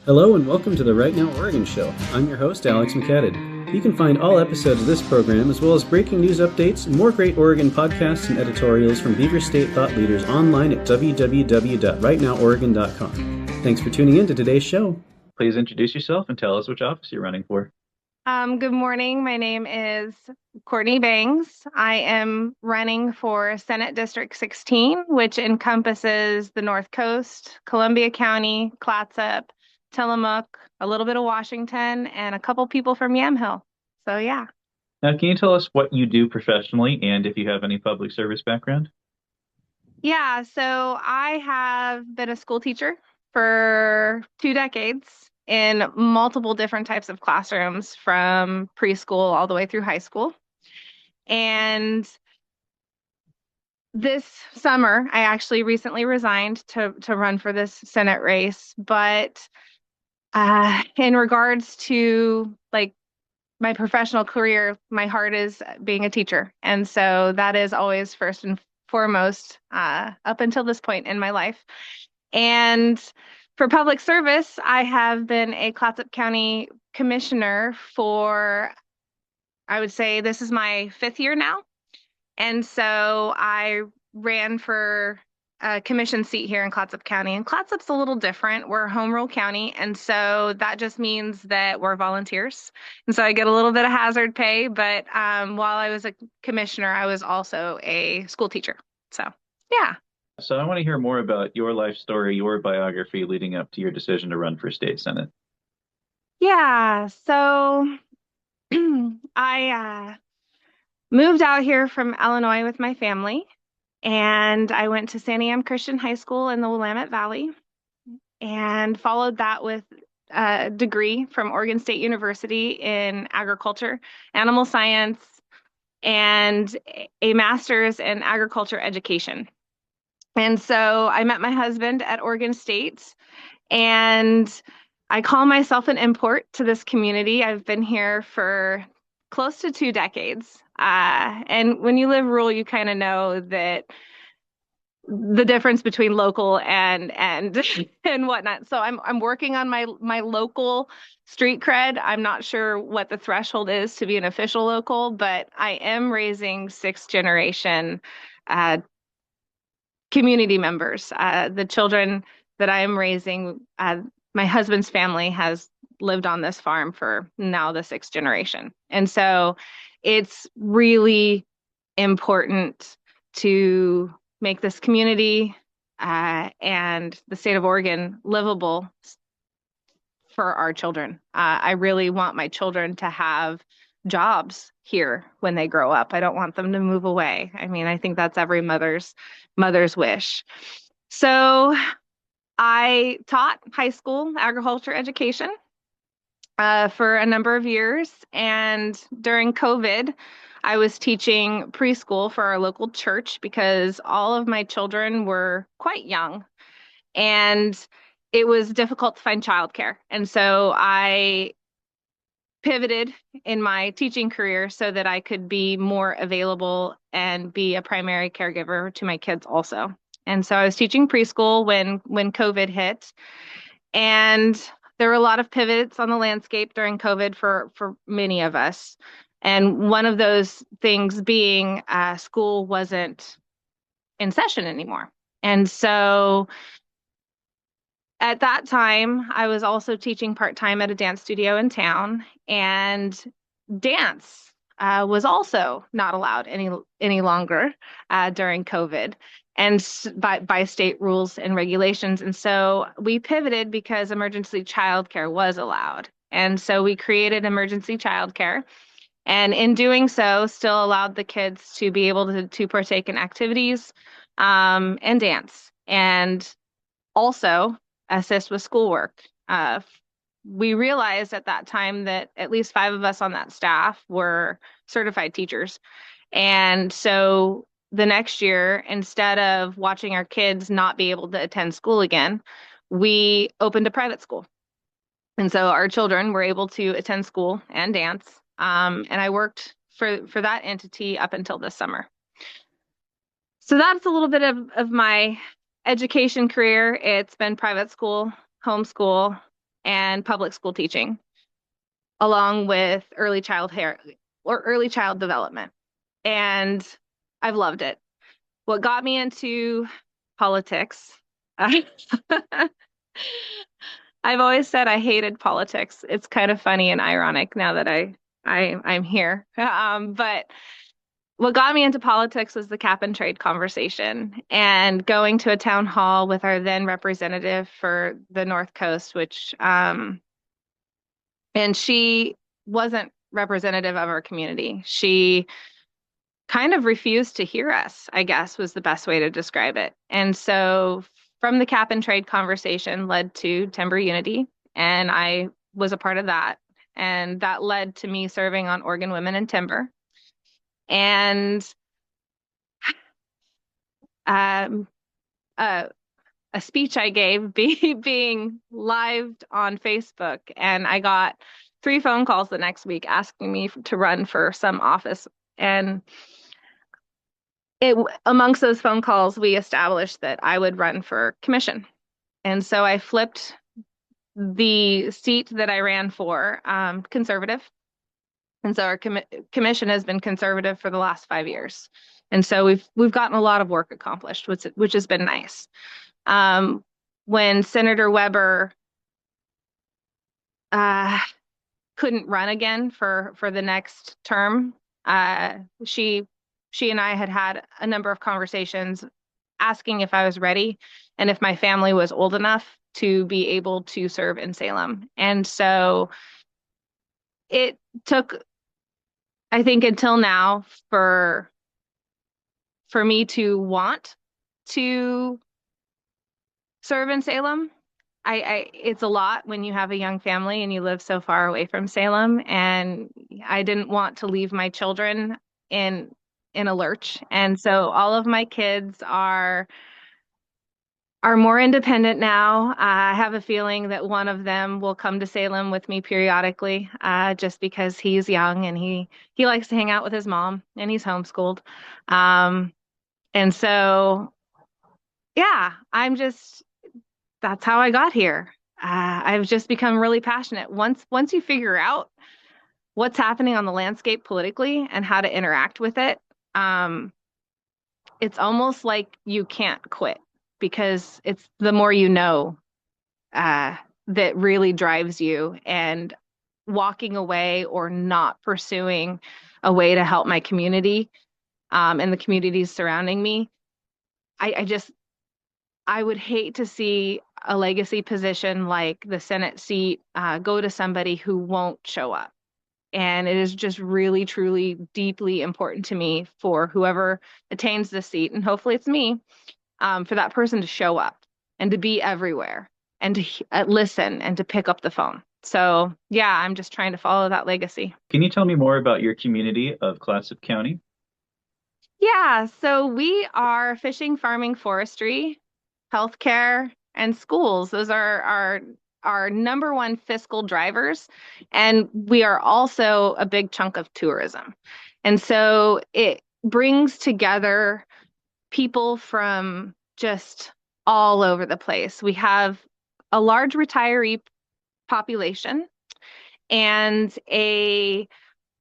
Hello and welcome to the Right Now Oregon Show. I'm your host, Alex McCadden. You can find all episodes of this program, as well as breaking news updates, more great Oregon podcasts, and editorials from Beaver State thought leaders online at www.rightnoworegon.com. Thanks for tuning in to today's show. Please introduce yourself and tell us which office you're running for. Good morning. My name is Courtney Bangs. I am running for Senate District 16, which encompasses the North Coast, Columbia County, Clatsop, Tillamook, a little bit of Washington, and a couple people from Yamhill. So yeah. Now, can you tell us what you do professionally and if you have any public service background? Yeah, so I have been a school teacher for 2 decades in multiple different types of classrooms from preschool all the way through high school. And this summer, I actually recently resigned to run for this Senate race. But in regards to like my professional career, my heart is being a teacher. And so that is always first and foremost up until this point in my life. And for public service, I have been a Clatsop County commissioner for, I would say this is my 5th year now. And so I ran for a commission seat here in Clatsop County. And Clatsop's a little different. We're a home rule county. And so that just means that we're volunteers. And so I get a little bit of hazard pay. But while I was a commissioner, I was also a school teacher. So, yeah. So I want to hear more about your life story, your biography leading up to your decision to run for state senate. Yeah. So I moved out here from Illinois with my family, and I went to Santiam Christian High School in the Willamette Valley and followed that with a degree from Oregon State University in agriculture, animal science, and a master's in agriculture education. And so I met my husband at Oregon State, and I call myself an import to this community. I've been here for close to 2 decades. And when you live rural, you kind of know that the difference between local and and whatnot. So I'm working on my local street cred. I'm not sure what the threshold is to be an official local, but I am raising sixth generation community members. The children that I am raising, my husband's family has lived on this farm for now the sixth generation. And so it's really important to make this community and the state of Oregon livable for our children. I really want my children to have jobs here when they grow up. I don't want them to move away. I mean, I think that's every mother's wish. So I taught high school agriculture education for a number of years. And during COVID, I was teaching preschool for our local church because all of my children were quite young and it was difficult to find childcare. And so I pivoted in my teaching career so that I could be more available and be a primary caregiver to my kids also. And so I was teaching preschool when COVID hit, and there were a lot of pivots on the landscape during COVID for many of us. And one of those things being school wasn't in session anymore. And so at that time, I was also teaching part-time at a dance studio in town, and dance was also not allowed any longer during COVID and by state rules and regulations. And so we pivoted because emergency childcare was allowed. And so we created emergency childcare. And in doing so, still allowed the kids to be able to partake in activities and dance, and also assist with schoolwork. We realized at that time that at least 5 of us on that staff were certified teachers. And so the next year, instead of watching our kids not be able to attend school again, we opened a private school. And so our children were able to attend school and dance. And I worked for that entity up until this summer. So that's a little bit of my education career. It's been private school, homeschool, and public school teaching, along with early child development. And I've loved it. What got me into politics, I've always said I hated politics. It's kind of funny and ironic now that I'm here. But what got me into politics was the cap and trade conversation and going to a town hall with our then representative for the North Coast, and she wasn't representative of our community. She kind of refused to hear us, I guess was the best way to describe it. And so from the cap and trade conversation led to Timber Unity, and I was a part of that. And that led to me serving on Oregon Women in Timber. And um, uh, a speech I gave being lived on Facebook, and I got 3 phone calls the next week asking me to run for some office. And amongst those phone calls, we established that I would run for commission. And so I flipped the seat that I ran for conservative. And so our commission has been conservative for the last 5 years. And so we've gotten a lot of work accomplished, which has been nice. When Senator Weber couldn't run again for the next term, she and I had a number of conversations asking if I was ready and if my family was old enough to be able to serve in Salem. And so it took, I think, until now for me to want to serve in Salem. It's a lot when you have a young family and you live so far away from Salem, and I didn't want to leave my children in a lurch. And so all of my kids are more independent now. I have a feeling that one of them will come to Salem with me periodically, just because he's young and he likes to hang out with his mom and he's homeschooled. And so, yeah, that's how I got here. I've just become really passionate. Once you figure out what's happening on the landscape politically and how to interact with it, it's almost like you can't quit, because it's the more you know that really drives you. And walking away or not pursuing a way to help my community and the communities surrounding me, I would hate to see a legacy position like the Senate seat go to somebody who won't show up. And it is just really, truly, deeply important to me for whoever attains the seat, and hopefully it's me, for that person to show up and to be everywhere and to listen and to pick up the phone. So, yeah, I'm just trying to follow that legacy. Can you tell me more about your community of Clatsop County? Yeah, so we are fishing, farming, forestry, healthcare, and schools. Those are our number one fiscal drivers. And we are also a big chunk of tourism. And so it brings together people from just all over the place. We have a large retiree population and a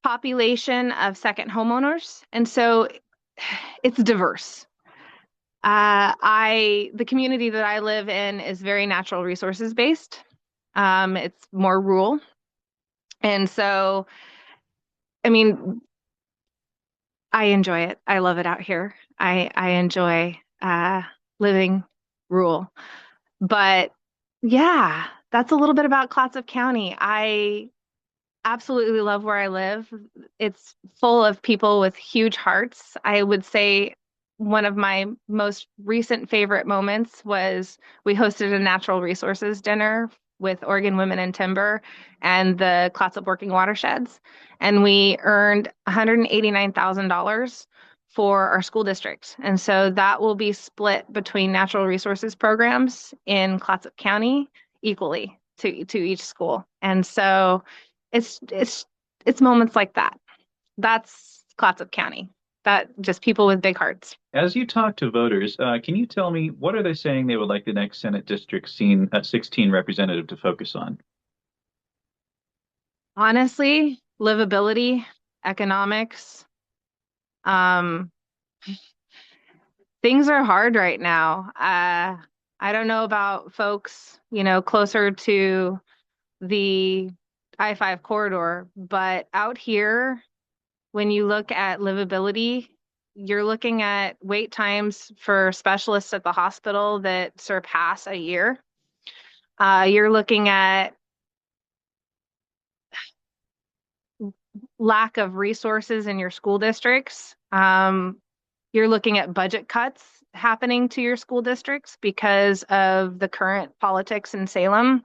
population of second homeowners. And so it's diverse. The community that I live in is very natural resources based. It's more rural. And so, I mean, I enjoy it. I love it out here. I enjoy living rural. But yeah, that's a little bit about Clatsop County. I absolutely love where I live. It's full of people with huge hearts. I would say one of my most recent favorite moments was we hosted a natural resources dinner with Oregon Women in Timber and the Clatsop Working Watersheds. And we earned $189,000 for our school district. And so that will be split between natural resources programs in Clatsop County equally to each school. And so it's moments like that. That's Clatsop County. that just people with big hearts. As you talk to voters, can you tell me what are they saying they would like the next Senate District 16 representative to focus on? Honestly, livability, economics, um, things are hard right now. I don't know about folks, closer to the I-5 corridor, but out here, when you look at livability, you're looking at wait times for specialists at the hospital that surpass a year. You're looking at lack of resources in your school districts. You're looking at budget cuts happening to your school districts because of the current politics in Salem.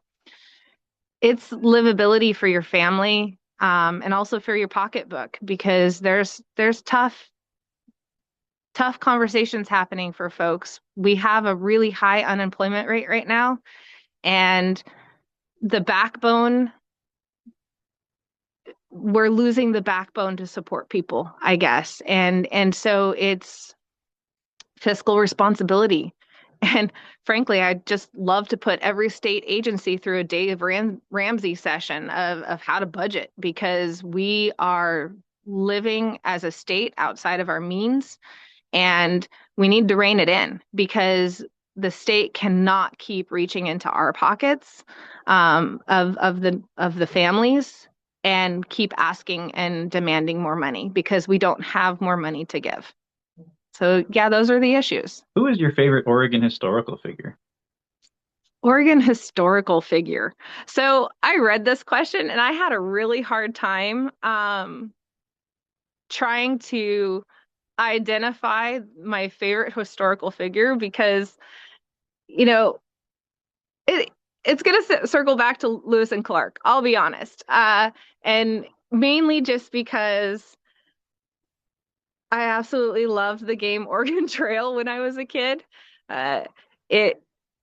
It's livability for your family, and also for your pocketbook because there's tough conversations happening for folks. We have a really high unemployment rate right now, and the backbone, we're losing the backbone to support people, I guess. And so it's fiscal responsibility. And frankly, I'd just love to put every state agency through a Dave Ramsey session of how to budget because we are living as a state outside of our means. And we need to rein it in because the state cannot keep reaching into our pockets, of the families and keep asking and demanding more money because we don't have more money to give. So yeah, those are the issues. Who is your favorite Oregon historical figure? Oregon historical figure. So I read this question and I had a really hard time trying to identify my favorite historical figure because, you know, it it's gonna circle back to Lewis and Clark. I'll be honest, and mainly just because I absolutely loved the game Oregon Trail when I was a kid. Uh, it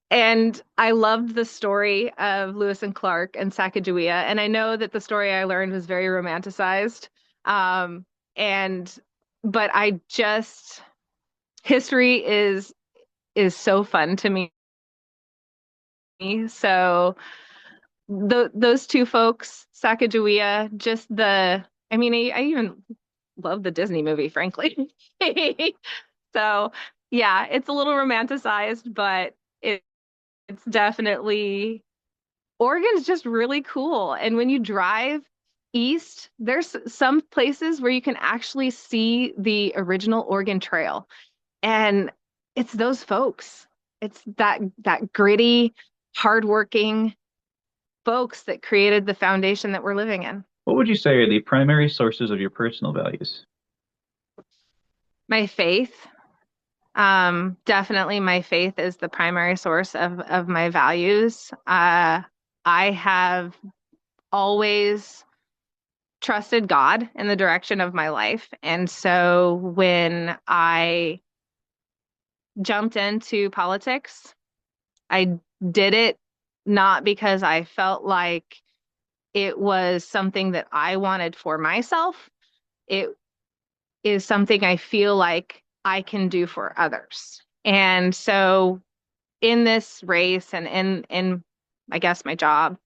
and I loved the story of Lewis and Clark and Sacagawea. And I know that the story I learned was very romanticized. Um, and but I just history is so fun to me. So those two folks, Sacagawea, just I mean, I even love the Disney movie, frankly. So yeah, it's a little romanticized, but it's definitely Oregon's just really cool. And when you drive east, there's some places where you can actually see the original Oregon Trail. And it's those folks. It's that gritty, hardworking folks that created the foundation that we're living in. What would you say are the primary sources of your personal values? My faith, definitely my faith is the primary source of my values. I have always trusted God in the direction of my life. And so when I jumped into politics, I did it not because I felt like it was something that I wanted for myself. It is something I feel like I can do for others. And so in this race and in I guess my job,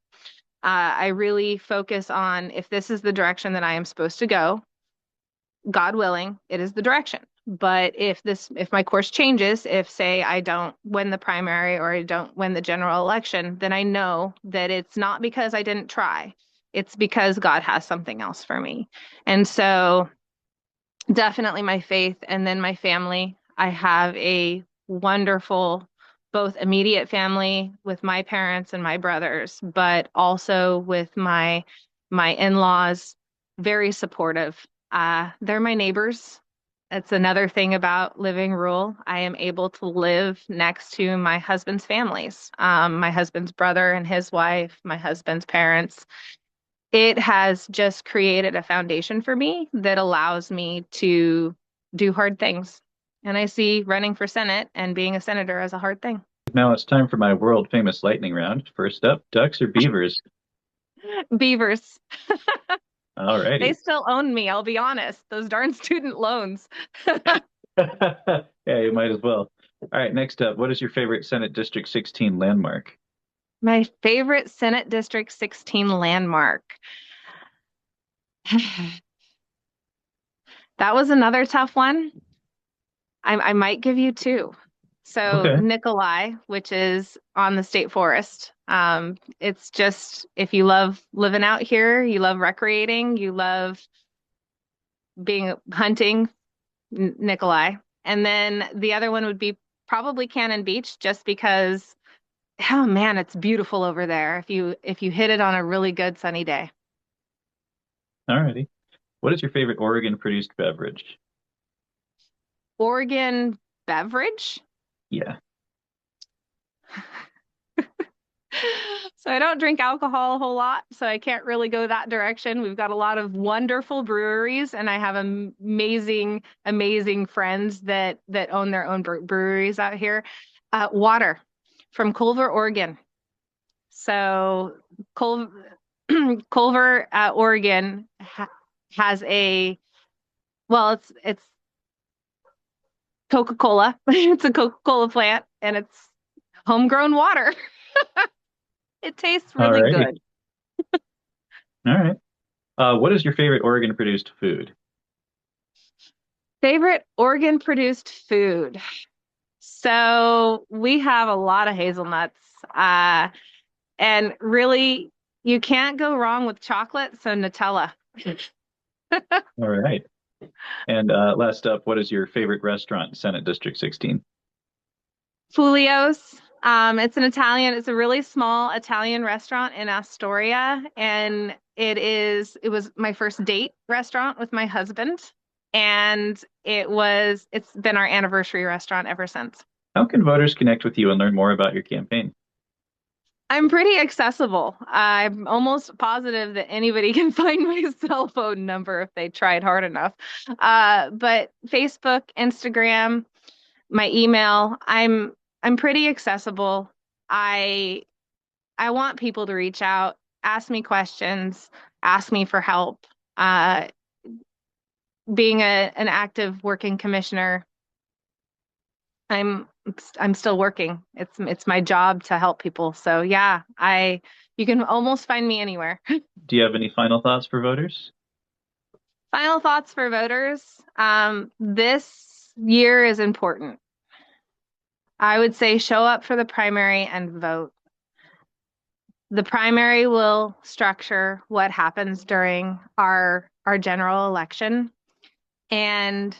I really focus on if this is the direction that I am supposed to go, God willing, it is the direction. But if my course changes, if say I don't win the primary or I don't win the general election, then I know that it's not because I didn't try. It's because God has something else for me. And so definitely my faith and then my family. I have a wonderful, both immediate family with my parents and my brothers, but also with my in-laws, very supportive. They're my neighbors. That's another thing about living rural. I am able to live next to my husband's families, my husband's brother and his wife, my husband's parents. It has just created a foundation for me that allows me to do hard things. And I see running for Senate and being a senator as a hard thing. Now it's time for my world famous lightning round. First up, ducks or beavers? Beavers. All They righty. still own me, I'll be honest. Those darn student loans. Yeah, you might as well. All right, next up, what is your favorite Senate District 16 landmark? My favorite Senate District 16 landmark. That was another tough one. I might give you two. So Okay. Nikolai, which is on the state forest. It's just if you love living out here, you love recreating, you love being hunting, Nikolai. And then the other one would be probably Cannon Beach, just because, oh man, it's beautiful over there if you hit it on a really good sunny day. All righty. What is your favorite Oregon produced beverage? Oregon beverage. Yeah. So I don't drink alcohol a whole lot, so I can't really go that direction. We've got a lot of wonderful breweries, and I have amazing, amazing friends that own their own breweries out here. Water from Culver, Oregon. So Cul Culver, Oregon has a well, it's Coca-Cola. It's a Coca-Cola plant, and it's homegrown water. It tastes All really righty. good. All right. What is your favorite Oregon produced food? Favorite Oregon produced food. So we have a lot of hazelnuts. And really, you can't go wrong with chocolate, so Nutella. All right. And last up, what is your favorite restaurant in Senate District 16? Fulio's. It's a really small Italian restaurant in Astoria, and it was my first date restaurant with my husband, and it's been our anniversary restaurant ever since. How can voters connect with you and learn more about your campaign? I'm pretty accessible. I'm almost positive that anybody can find my cell phone number if they tried hard enough. But Facebook, Instagram, my email, I'm pretty accessible. I I want people to reach out, ask me questions, ask me for help. Uh, Being an active working commissioner, I'm I'm still working. It's my job to help people. So yeah, I you can almost find me anywhere. Do you have any final thoughts for voters? Final thoughts for voters. This year is important. I would say show up for the primary and vote. The primary will structure what happens during our general election. And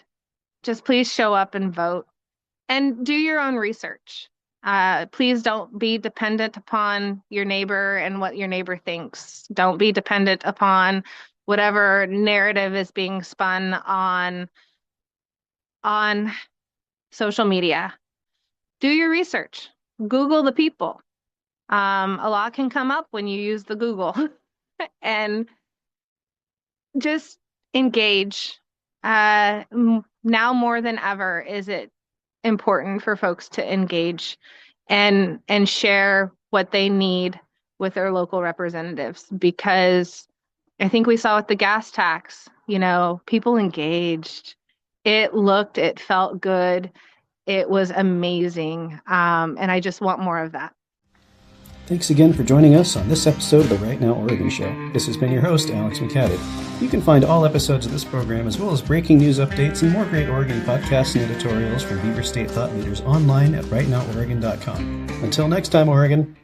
just please show up and vote and do your own research. Please don't be dependent upon your neighbor and what your neighbor thinks. Don't be dependent upon whatever narrative is being spun on social media. Do your research. Google the people. A lot can come up when you use the Google, and just engage. Now more than ever, is it important for folks to engage and share what they need with their local representatives, because I think we saw with the gas tax, people engaged. It felt good. It was amazing. And I just want more of that. Thanks again for joining us on this episode of the Right Now Oregon Show. This has been your host, Alex McCadden. You can find all episodes of this program, as well as breaking news updates and more great Oregon podcasts and editorials from Beaver State thought leaders online at rightnoworegon.com. Until next time, Oregon.